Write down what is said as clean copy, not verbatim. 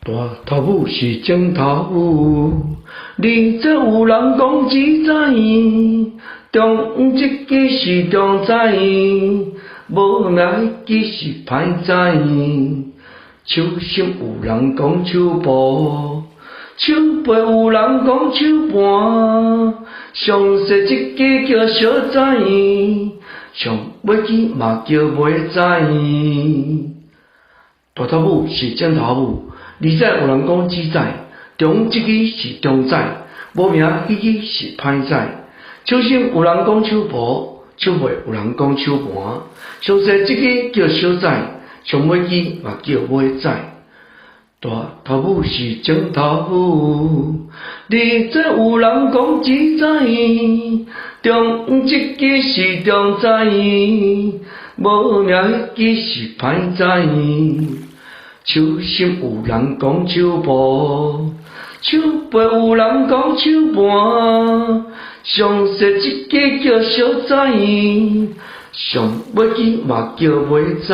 大头母是正头母，你这有人讲只知，中一支是中知，无名一支是歹知。手心有人讲手部，手背有人讲手盘，上细一支叫小知，上尾支嘛叫袂知。大头母是正头母。而且有人讲只知，中一支是中知，无名迄支是歹知。手心有人讲手部，手背有人讲手盘，上细一支叫小知，上尾支嘛叫尾知。大头母是正头母，你这有人讲只知，中一支是中知，无名迄支是歹知。手心有人讲手部，手背有人讲手盘，上细一支叫小知，上尾支嘛叫袂知。